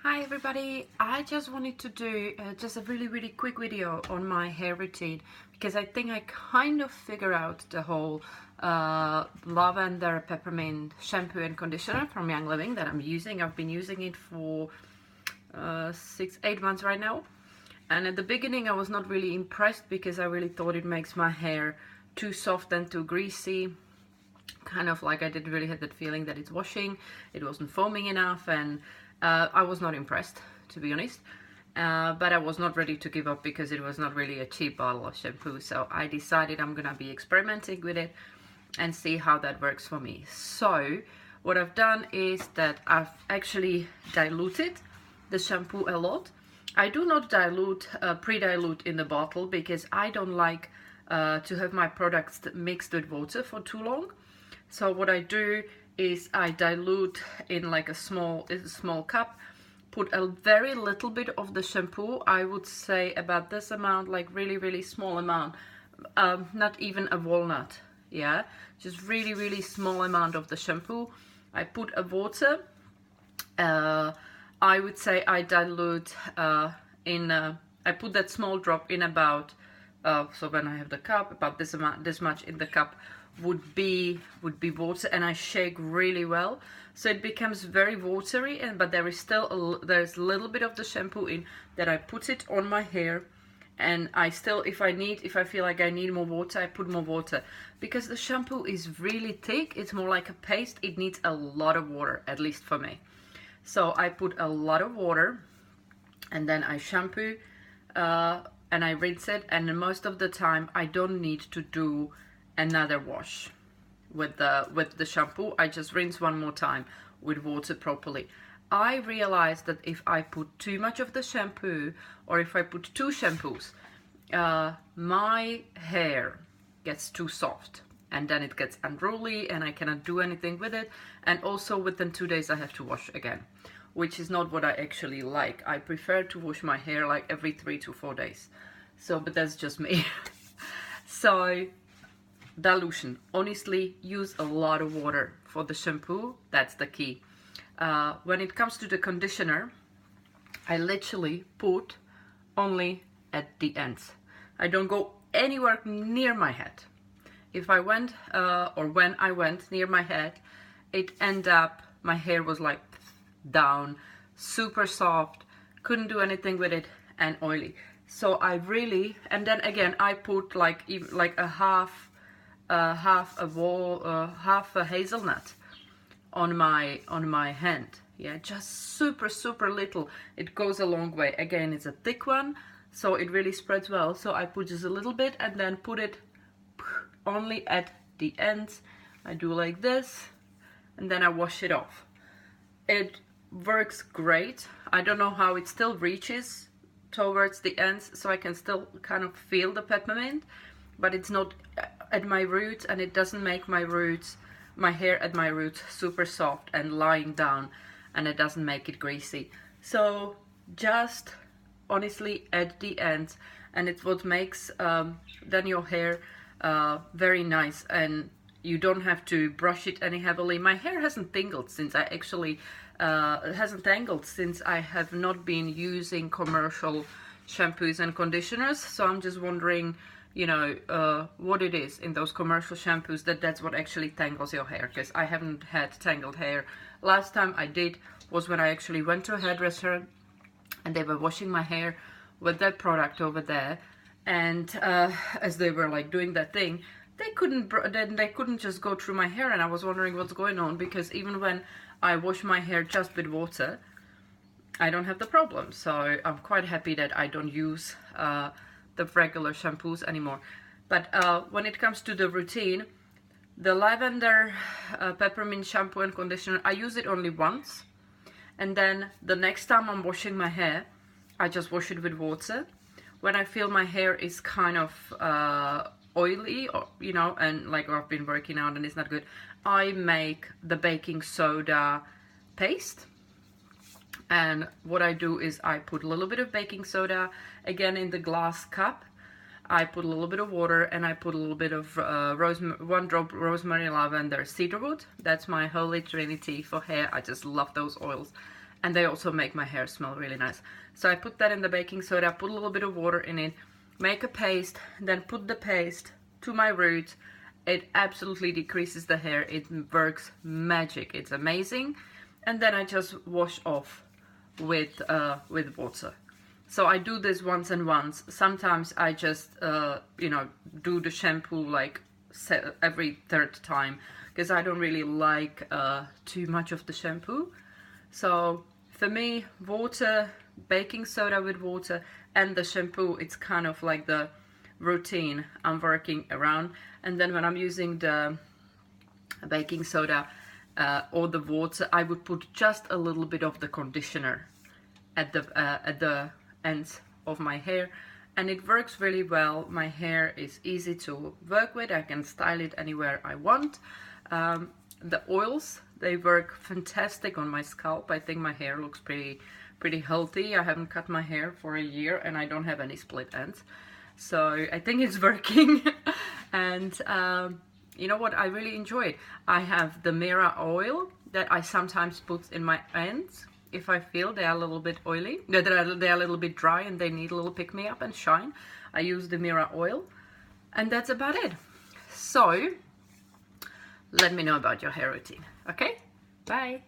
Hi everybody, I just wanted to do just a really quick video on my hair routine because I think I kind of figure out the whole lavender peppermint shampoo and conditioner from Young Living that I'm using. I've been using it for 6-8 months right now, and at the beginning I was not really impressed because I really thought it makes my hair too soft and too greasy. Kind of like I didn't really have that feeling that it's washing, it wasn't foaming enough, and I was not impressed, to be honest, but I was not ready to give up because it was not really a cheap bottle of shampoo. So I decided I'm gonna be experimenting with it and see how that works for me. So what I've done is that I've actually diluted the shampoo a lot. I do not dilute, pre-dilute in the bottle because I don't like to have my products mixed with water for too long. So what I do is I dilute in like a small cup, put a very little bit of the shampoo. I would say about this amount, like really small amount, not even a walnut, yeah, just really small amount of the shampoo. I put a water. I would say I dilute I put that small drop in about so when I have the cup, about this amount, this much in the cup would be water, and I shake really well so it becomes very watery, but there is still there's a little bit of the shampoo in that. I put it on my hair, and I still, if I feel like I need more water, I put more water because the shampoo is really thick. It's more like a paste. It needs a lot of water, at least for me. So I put a lot of water, and then I shampoo and I rinse it, and most of the time I don't need to do another wash with the shampoo. I just rinse one more time with water properly. I realized that if I put too much of the shampoo, or if I put two shampoos, my hair gets too soft, and then it gets unruly and I cannot do anything with it, and also within 2 days I have to wash again, which is not what I actually like. I prefer to wash my hair like every 3 to 4 days. So, but that's just me. So dilution, honestly, use a lot of water for the shampoo. That's the key. When it comes to the conditioner, I literally put only at the ends. I don't go anywhere near my head. If I went or when I went near my head, it ended up my hair was like down, super soft, couldn't do anything with it, and oily. So I really, and then again I put like a half a hazelnut on my hand. Yeah, just super little. It goes a long way. Again, it's a thick one, so it really spreads well. So I put just a little bit and then put it only at the ends. I do like this, and then I wash it off. It works great. I don't know how it still reaches towards the ends, so I can still kind of feel the peppermint, but it's not at my roots, and it doesn't make my hair at my roots super soft and lying down, and it doesn't make it greasy. So just honestly at the ends, and it's what makes then your hair very nice, and you don't have to brush it any heavily. My hair hasn't tingled since I actually tangled since I have not been using commercial shampoos and conditioners. So I'm just wondering, you know, what it is in those commercial shampoos that's what actually tangles your hair, because I haven't had tangled hair. Last time I did was when I actually went to a hairdresser and they were washing my hair with that product over there, and as they were like doing that thing, they couldn't just go through my hair, and I was wondering what's going on, because even when I wash my hair just with water, I don't have the problem. So I'm quite happy that I don't use the regular shampoos anymore. But when it comes to the routine, the lavender peppermint shampoo and conditioner, I use it only once, and then the next time I'm washing my hair, I just wash it with water. When I feel my hair is kind of oily, or you know, and like I've been working out and it's not good, I make the baking soda paste. And what I do is I put a little bit of baking soda, again in the glass cup. I put a little bit of water, and I put a little bit of 1 drop rosemary, lavender, cedarwood. That's my holy trinity for hair. I just love those oils. and they also make my hair smell really nice. So I put that in the baking soda, put a little bit of water in it, make a paste, then put the paste to my roots. It absolutely decreases the hair. It works magic. It's amazing. And then I just wash off with water. So I do this once and once. Sometimes I just you know, do the shampoo like every third time, because I don't really like too much of the shampoo. So for me, water, baking soda with water, and the shampoo, it's kind of like the routine I'm working around. And then when I'm using the baking soda or the water, I would put just a little bit of the conditioner at the ends of my hair, and it works really well. My hair is easy to work with. I can style it anywhere I want. The oils, they work fantastic on my scalp. I think my hair looks pretty healthy. I haven't cut my hair for a year and I don't have any split ends, so I think it's working. And you know what, I really enjoy it. I have the Mira oil that I sometimes put in my ends if I feel they are a little bit oily, they are a little bit dry and they need a little pick me up and shine. I use the Mira oil, and that's about it. So let me know about your hair routine. Okay, bye.